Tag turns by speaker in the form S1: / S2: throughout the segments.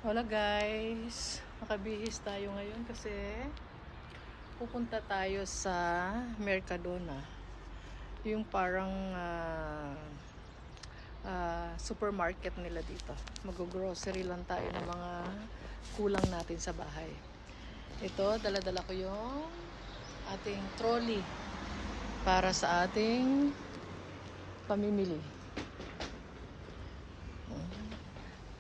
S1: Hola guys, nakabihis tayo ngayon kasi pupunta tayo sa Mercadona. Yung parang supermarket nila dito. Mag-grocery lang tayo ng mga kulang natin sa bahay. Ito, dala-dala ko yung ating trolley para sa ating pamimili.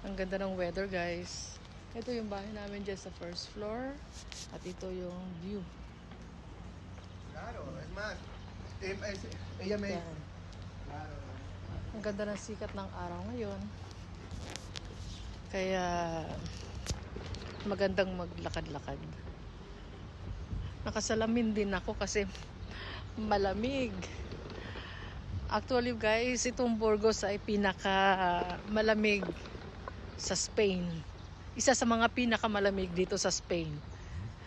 S1: Ang ganda ng weather guys. Ito yung bahay namin dyan sa first floor. At ito yung view.
S2: Claro, es más, ella me dijo,
S1: Yan.
S2: claro,
S1: Ang ganda ng sikat ng araw ngayon. Kaya magandang maglakad-lakad. Nakasalamin din ako kasi malamig. Actually guys, itong Burgos ay pinaka malamig sa Spain. Isa sa mga pinakamalamig dito sa Spain.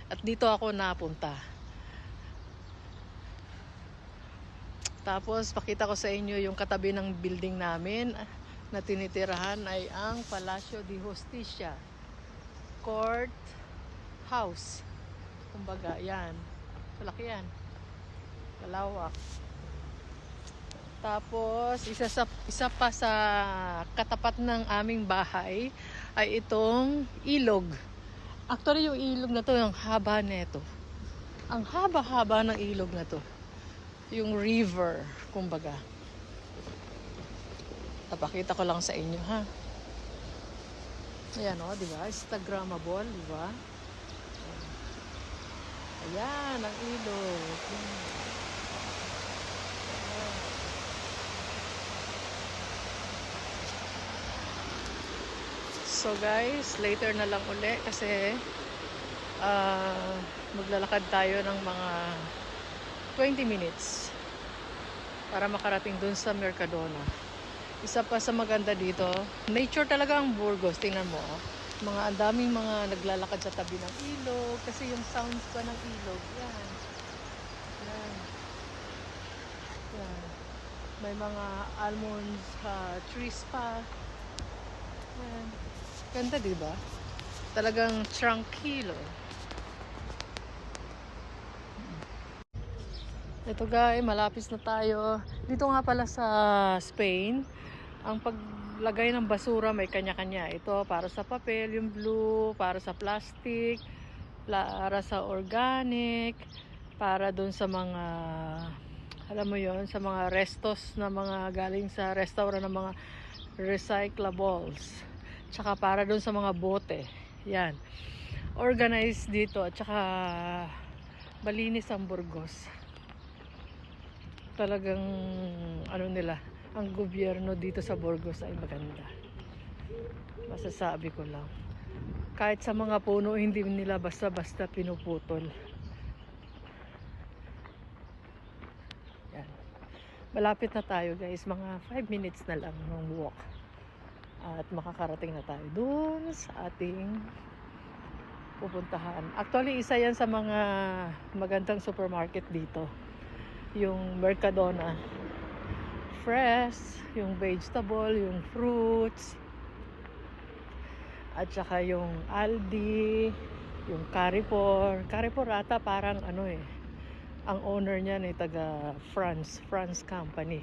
S1: At dito ako napunta. Tapos pakita ko sa inyo yung katabi ng building namin na tinitirahan ay ang Palacio de Justicia Court House. Kumbaga, yan. Malaki yan. Malawak. Tapos, isa pa sa katapat ng aming bahay ay itong ilog. Actually, yung ilog na to, yung haba nito. Ang haba-haba ng ilog na to. Yung river, kumbaga. Tapakita ko lang sa inyo, ha? Ayan, o, di ba? Instagrammable, di ba? Ayan, ang ilog. So guys, later na lang uli kasi maglalakad tayo ng mga 20 minutes para makarating dun sa Mercadona. Isa pa sa maganda dito, nature talaga ang Burgos. Tingnan mo, oh. Ang daming mga naglalakad sa tabi ng ilog kasi yung sounds pa ng ilog. Yan. Yan. Yan. May mga almonds trees pa. Yan. Ganda, diba? Talagang tranquilo. Ito guys, malapis na tayo. Dito nga pala sa Spain, ang paglagay ng basura may kanya-kanya. Ito para sa papel, yung blue, para sa plastic, para sa organic, para dun sa mga, alam mo yon, sa mga restos na mga galing sa restaurant ng mga recyclables. Tsaka para dun sa mga bote. Yan. Organized dito at tsaka malinis ang Burgos. Talagang ano nila, ang gobyerno dito sa Burgos ay maganda. Masasabi ko lang. Kahit sa mga puno, hindi nila basta-basta pinuputol. Yan. Malapit na tayo guys, mga 5 minutes na lang ng walk. At makakarating na tayo dun sa ating pupuntahan. Actually, isa yan sa mga magandang supermarket dito. Yung Mercadona. Fresh, yung vegetable, yung fruits, at saka yung Aldi, yung Carrefour. Carrefour ata parang ano ang owner niya ay taga France company.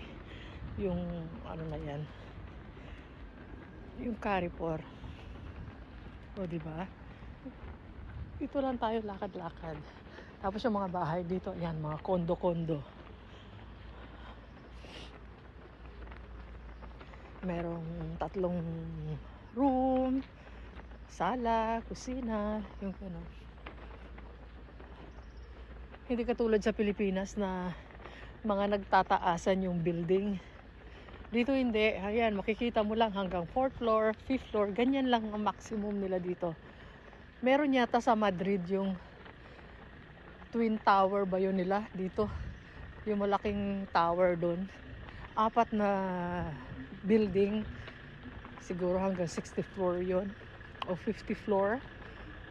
S1: Yung ano na yan, yung Carrefour. O diba? Dito lang tayo lakad-lakad. Tapos yung mga bahay dito, yan, mga kondo-kondo. Merong 3 room, sala, kusina, yung ano. Hindi katulad sa Pilipinas na mga nagtataasan yung building. Dito hindi. Ayan, makikita mo lang hanggang 4th floor, 5th floor. Ganyan lang ang maximum nila dito. Meron yata sa Madrid yung Twin Tower ba yun nila dito? Yung malaking tower doon. 4 na building. Siguro hanggang 60th floor yun. O 50th floor.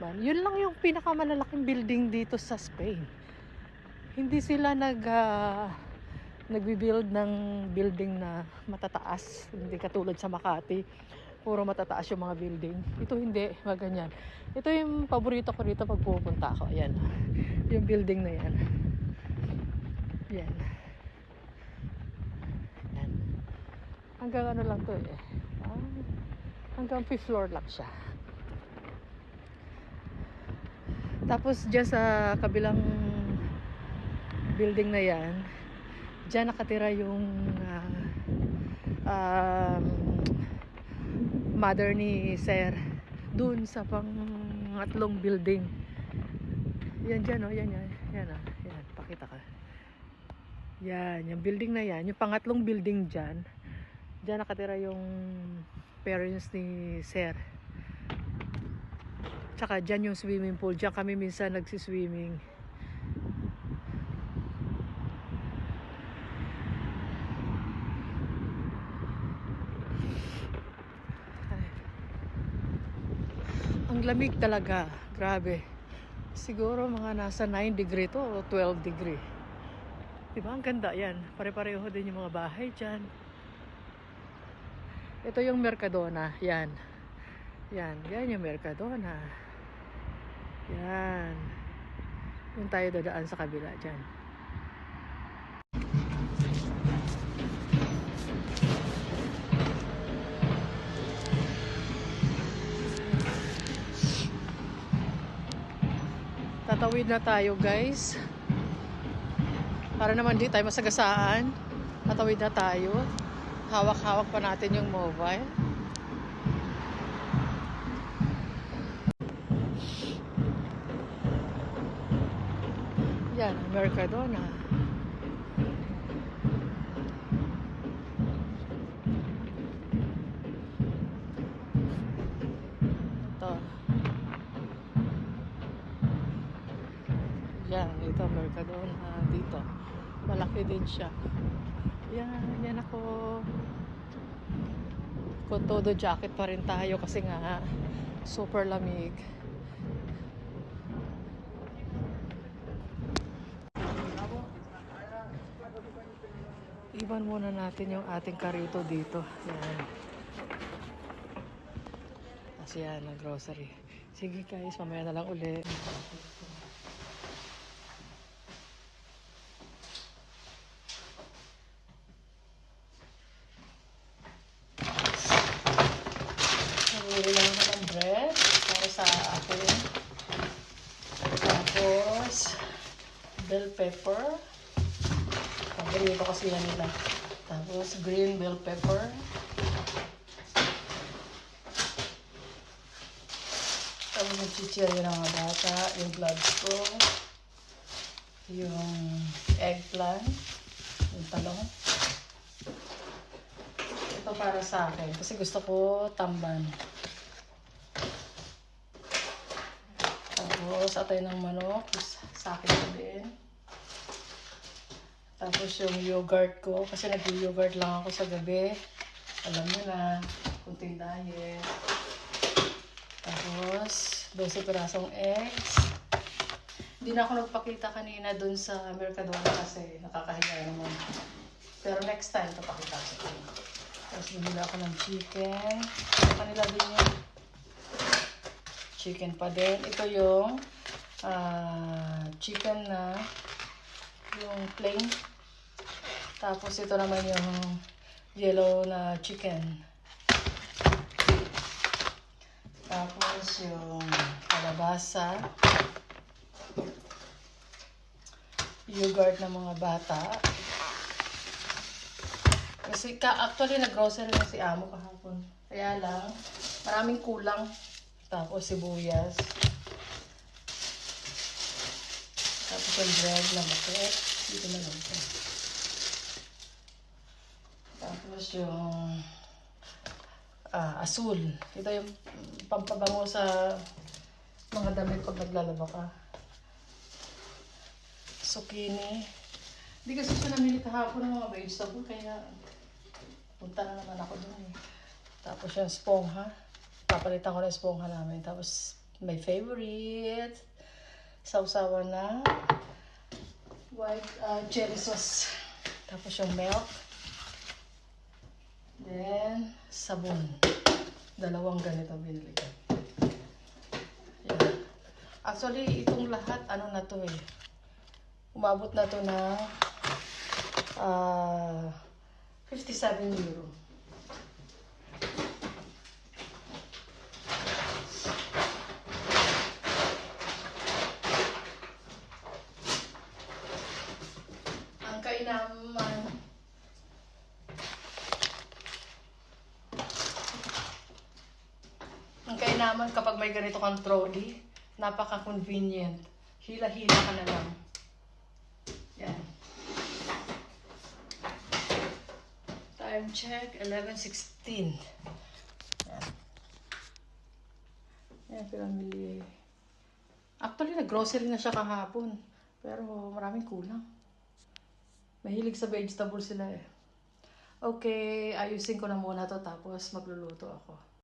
S1: Man, yun lang yung pinakamalalaking building dito sa Spain. Hindi sila nagbi-build ng building na matataas. Hindi katulad sa Makati. Puro matataas yung mga building. Ito hindi, maganyan. Ito yung paborito ko rito pag pupunta ako. Ayan. Yung building na yan. Yan. Yan. Hanggang ano lang to eh. Hanggang 5th floor lang siya. Tapos dyan sa kabilang building na yan, dyan nakatira yung mother ni Sir. Dun sa pangatlong building. Yan dyan, oh, yan. Yan, pakita ka. Yan, yung building na yan, yung pangatlong building dyan. Dyan nakatira yung parents ni Sir. Tsaka dyan yung swimming pool. Dyan kami minsan nagsiswimming. Ang lamig talaga. Grabe. Siguro mga nasa 9 degree to o 12 degree. Diba? Ang ganda yan. Pare-pareho din yung mga bahay dyan. Ito yung Mercadona. Yan. Yan yung Mercadona. Yan. Yung tayo dadaan sa kabila dyan. Tatawid na tayo, guys. Para naman di tayo masagasaan. Tatawid na tayo. Hawak-hawak pa natin yung mobile. Yan, Mercadona. Ito. Yan, ito Mercadona dito. Malaki din siya. Yan ako. Con todo jacket pa rin tayo kasi nga super lamig. Iwan muna natin yung ating karito dito. Yan. Kasi yan, ang grocery. Sige guys, mamaya na lang ulit. Nabili lang ako ng bread para sa akin. Tapos, bell pepper. Paborito kasi yan nila. Tapos, green bell pepper. Tapos, yung chichirya ng mga bata. Yung gloves ko. Yung eggplant. Yung talong. Ito para sa akin. Kasi gusto ko tamban. Tapos, atay ng manok. Sa akin din. Tapos yung yogurt ko, kasi nag-yogurt lang ako sa gabi. Alam nyo na, kunting diet. Tapos, 12 pirasong eggs. Hindi na ako nagpakita kanina dun sa Mercadona kasi nakakahiya naman. Pero next time, papakita ko sa inyo. Tapos, bumili ako ng chicken. Sa kanila din yung chicken pa din. Ito yung chicken na yung plain. Tapos ito naman yung yellow na chicken. Tapos yung kalabasa. Yogurt ng mga bata. Kasi actually nag-grocery na si Amo kahapon. Kaya lang, maraming kulang. Tapos sibuyas. Tapos yung bread na bakit. Dito na lang ito. Tapos yung asul. Ito yung pampabango sa mga damit pag naglalaba ka. Zucchini. Hindi kasi siya namili kahapon ng mga vegetable. Kaya punta na naman ako dun eh. Tapos yung esponja. Papalitan ko na esponja namin. Tapos my favorite. Sausawan na white chili sauce. Tapos yung milk. Then, sabon. Dalawang ganito binili ko. Yan. Actually, itong lahat, ano na to eh. Umabot na to na 57 euro. Ang kainaman, kapag may ganito kang trolley, napaka-convenient. Hila-hila ka na lang. Yan. Time check, 11:16. Yan. Yan, pinamili. Actually, nag-grocery na siya kahapon. Pero maraming kulang. Mahilig sa vegetable sila eh. Okay, ayusin ko na muna to tapos magluluto ako.